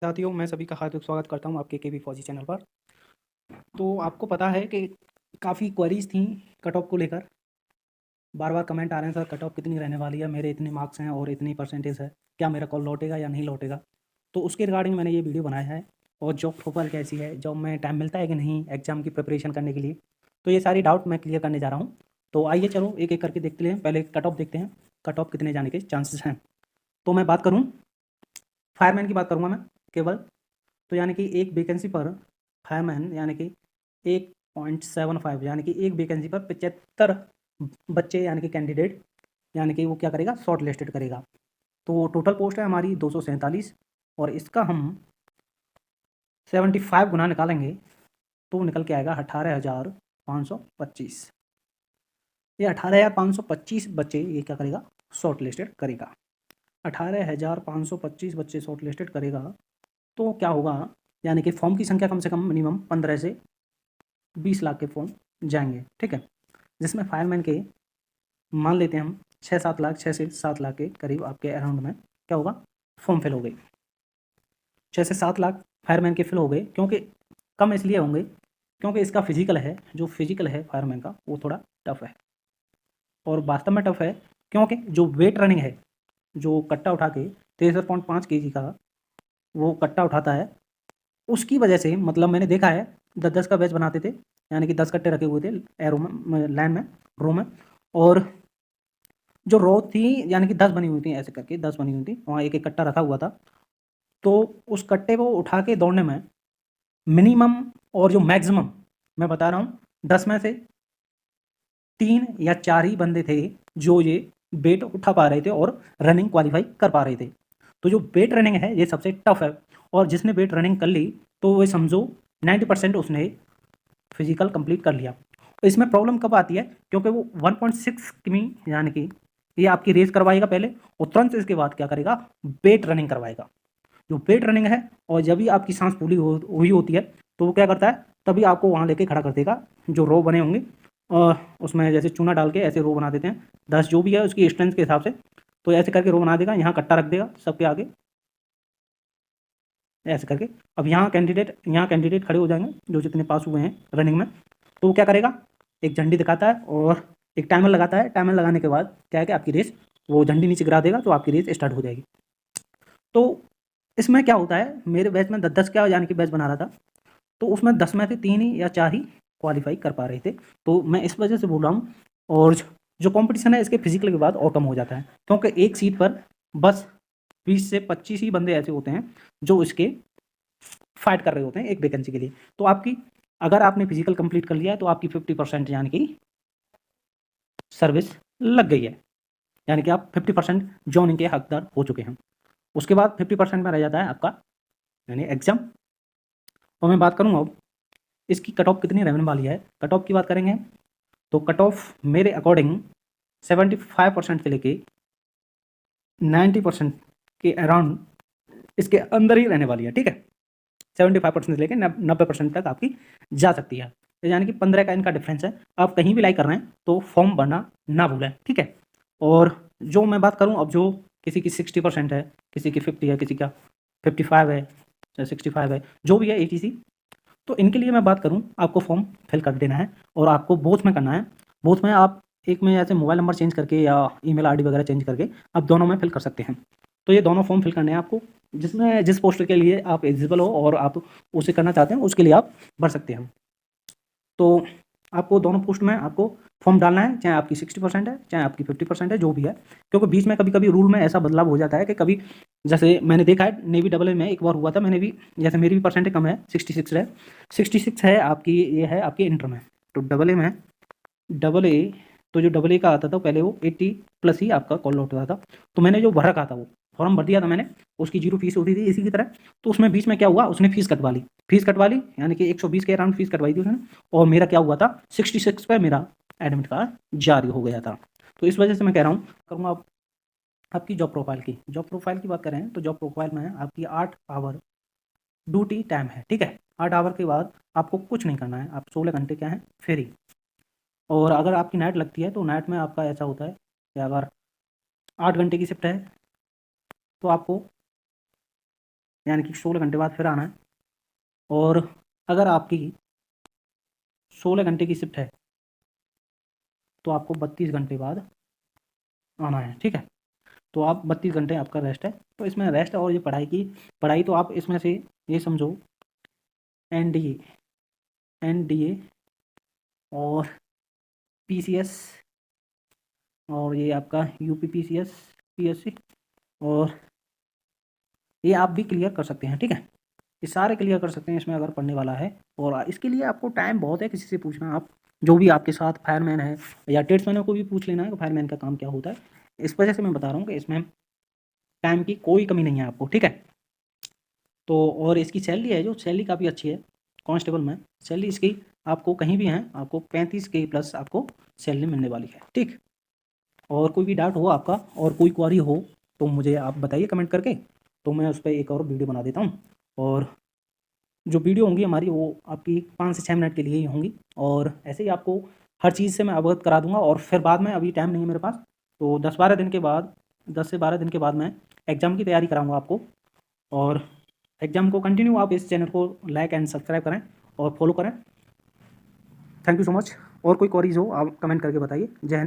साथियों, मैं सभी का हार्दिक स्वागत करता हूँ आपके केवी फौजी चैनल पर। तो आपको पता है कि काफ़ी क्वेरीज थी कट ऑफ को लेकर। बार बार कमेंट आ रहे हैं, सर कट ऑफ कितनी रहने वाली है, मेरे इतने मार्क्स हैं और इतनी परसेंटेज है, क्या मेरा कॉल लौटेगा या नहीं लौटेगा। तो उसके रिगार्डिंग मैंने ये वीडियो बनाया है। और जॉब प्रोफाइल कैसी है, जॉब में टाइम मिलता है कि नहीं एग्ज़ाम की प्रिपरेशन करने के लिए, तो ये सारी डाउट मैं क्लियर करने जा रहा हूँ। तो आइए चलो एक एक करके देखते हैं। पहले कट ऑफ देखते हैं, कट ऑफ कितने जाने के चांसेस हैं। तो मैं बात करूँ, फायरमैन की बात करूँगा मैं केवल। तो यानी कि एक वैकेंसी पर फायरमैन यानी कि 1.75 यानी कि एक वैकेंसी पर 75 बच्चे यानी कि कैंडिडेट यानी कि वो क्या करेगा, शॉर्ट लिस्टेड करेगा। तो टोटल पोस्ट है हमारी 247 और इसका हम 75 गुना निकालेंगे तो निकल के आएगा 18,525। ये 18,525 बच्चे ये क्या करेगा, शॉर्ट लिस्टेड करेगा। 18,525 बच्चे शॉर्ट लिस्टेड करेगा तो क्या होगा, यानी कि फॉर्म की संख्या कम से कम मिनिमम 15 से 20 लाख के फॉर्म जाएंगे, ठीक है। जिसमें फायरमैन के मान लेते हैं हम 6-7 लाख, 6 से 7 लाख के करीब आपके अराउंड में क्या होगा, फॉर्म फिल हो गए। 6 से 7 लाख फायरमैन के फिल हो गए। क्योंकि कम इसलिए होंगे क्योंकि इसका फिजिकल है, जो फिजिकल है फायरमैन का वो थोड़ा टफ है। और वास्तव में टफ है क्योंकि जो वेट रनिंग है, जो कट्टा उठा के 63.5 केजी का वो कट्टा उठाता है, उसकी वजह से मतलब मैंने देखा है 10-10 का बैच बनाते थे, यानी कि 10 कट्टे रखे हुए थे एरो में, लाइन में, रो में। और जो रो थी यानी कि 10 बनी हुई थी, ऐसे करके 10 बनी हुई थी, वहाँ एक एक कट्टा रखा हुआ था। तो उस कट्टे को उठा के दौड़ने में मिनिमम और जो मैक्सिमम मैं बता रहा हूँ, 10 में से 3 या 4 ही बंदे थे जो ये वेट उठा पा रहे थे और रनिंग क्वालिफाई कर पा रहे थे। तो जो वेट रनिंग है ये सबसे टफ है। और जिसने वेट रनिंग कर ली तो वो समझो 90% उसने फिजिकल कंप्लीट कर लिया। तो इसमें प्रॉब्लम कब आती है, क्योंकि वो 1.6 किमी यानी कि ये आपकी रेस करवाएगा पहले और तुरंत इसके बाद क्या करेगा, वेट रनिंग करवाएगा। जो वेट रनिंग है और जब भी आपकी सांस फूली हुई होती है तो वो क्या करता है, तभी आपको वहाँ लेके खड़ा कर देगा। जो रो बने होंगे और उसमें जैसे चूना डाल के ऐसे रो बना देते हैं, 10 जो भी है उसकी स्ट्रेंथ के हिसाब से, तो ऐसे करके रो बना देगा, यहाँ कट्टा रख देगा सबके आगे ऐसे करके। अब यहाँ कैंडिडेट खड़े हो जाएंगे जो जितने पास हुए हैं रनिंग में। तो वो क्या करेगा, एक झंडी दिखाता है और एक टाइमर लगाता है। टाइमर लगाने के बाद क्या है कि आपकी रेस, वो झंडी नीचे गिरा देगा तो आपकी रेस स्टार्ट हो जाएगी। तो इसमें क्या होता है, मेरे बैच में 10-10 क्या यानी कि बैच बना रहा था, तो उसमें 10 में से 3 ही या 4 ही क्वालिफाई कर पा रहे थे। तो मैं इस वजह से बोल रहा हूँ। और जो कंपटीशन है इसके फिजिकल के बाद और कम हो जाता है, क्योंकि एक सीट पर बस 20 से 25 ही बंदे ऐसे होते हैं जो इसके फाइट कर रहे होते हैं एक वैकेंसी के लिए। तो आपकी, अगर आपने फिजिकल कंप्लीट कर लिया है तो आपकी 50% यानी कि सर्विस लग गई है, यानी कि आप 50% जॉइनिंग के हकदार हो चुके हैं। उसके बाद 50% में रह जाता है आपका यानी एग्जाम। और मैं बात करूँ अब इसकी कट ऑफ कितनी रहने वाली है। कट ऑफ की बात करेंगे तो कट ऑफ मेरे अकॉर्डिंग 75% से लेके 90% के अराउंड इसके अंदर ही रहने वाली है, ठीक है। 75% से लेकर 90% तक आपकी जा सकती है। तो यानी कि 15 का इनका डिफरेंस है। आप कहीं भी लाइक कर रहे हैं तो फॉर्म भरना ना भूलें, ठीक है। और जो मैं बात करूं, अब जो किसी की 60% है, किसी की 50 है, किसी का 55 है, 65 है, जो भी है ATC, तो इनके लिए मैं बात करूं, आपको फॉर्म फिल कर देना है और आपको बोथ में करना है। बोथ में आप एक में ऐसे मोबाइल नंबर चेंज करके या ईमेल आईडी वगैरह चेंज करके आप दोनों में फिल कर सकते हैं। तो ये दोनों फॉर्म फिल करने हैं आपको, जिसमें जिस पोस्ट के लिए आप एलिजिबल हो और आप उसे करना चाहते हैं उसके लिए आप भर सकते हैं। तो आपको दोनों पोस्ट में आपको फॉर्म डालना है, चाहे आपकी 60% है चाहे आपकी 50% है, जो भी है। क्योंकि बीच में कभी कभी रूल में ऐसा बदलाव हो जाता है कि कभी, जैसे मैंने देखा है नेवी डबल ए में एक बार हुआ था, मैंने भी, जैसे मेरी भी परसेंटेज कम है, 66 है, 66 है आपकी, ये है आपकी इंटर में। तो डबल ए में, डबल ए, तो जो डबल ए का आता था पहले वो 80 प्लस ही आपका कॉल आउट होता था। तो मैंने जो भर रखा था वो फॉर्म भर दिया था मैंने, उसकी 0 फीस होती थी इसी की तरह। तो उसमें बीच में क्या हुआ, उसने फीस कटवा ली यानी कि 120 के अराउंड फीस कटवाई थी उसने। और मेरा क्या हुआ था, 66 पे मेरा एडमिट कार्ड जारी हो गया था। तो इस वजह से मैं कह रहा हूँ, करूँगा आप आपकी जॉब प्रोफाइल की बात करें तो जॉब प्रोफाइल में आपकी 8 आवर ड्यूटी टाइम है, ठीक है। 8 आवर के बाद आपको कुछ नहीं करना है, आप 16 घंटे क्या है फ्री। और अगर आपकी नाइट लगती है तो नाइट में आपका ऐसा होता है कि अगर 8 घंटे की शिफ्ट है तो आपको यानी कि 16 घंटे बाद फिर आना है। और अगर आपकी 16 घंटे की शिफ्ट है तो आपको 32 घंटे बाद आना है, ठीक है। तो आप 32 घंटे आपका रेस्ट है, तो इसमें रेस्ट और ये पढ़ाई तो आप इसमें से ये समझो एनडीए एनडीए और पीसीएस और ये आपका यूपी पीसीएस पीएससी और ये आप भी क्लियर कर सकते हैं, ठीक है। ये सारे क्लियर कर सकते हैं इसमें अगर पढ़ने वाला है। और इसके लिए आपको टाइम बहुत है, किसी से पूछना आप, जो भी आपके साथ फायरमैन है या ट्रेड्समैनों को भी पूछ लेना है कि फायरमैन का काम क्या होता है। इस वजह से मैं बता रहा हूँ कि इसमें टाइम की कोई कमी नहीं है आपको, ठीक है। तो और इसकी सैलरी है, जो सैलरी काफ़ी अच्छी है कांस्टेबल में, सैलरी इसकी आपको कहीं भी है आपको 35K प्लस आपको सैलरी मिलने वाली है, ठीक। और कोई भी डाउट हो आपका और कोई क्वारी हो तो मुझे आप बताइए कमेंट करके, तो मैं उस पर एक और वीडियो बना देता हूँ। और जो वीडियो होंगी हमारी वो आपकी 5 से 6 मिनट के लिए ही होंगी, और ऐसे ही आपको हर चीज़ से मैं अवगत करा दूंगा। और फिर बाद में, अभी टाइम नहीं है मेरे पास, तो 10-12 दिन के बाद, 10 से 12 दिन के बाद मैं एग्ज़ाम की तैयारी कराऊंगा आपको। और एग्ज़ाम को कंटिन्यू आप इस चैनल को लाइक एंड सब्सक्राइब करें और फॉलो करें। Thank you so much. और कोई क्वेरीज हो आप कमेंट करके बताइए। जय हिंद।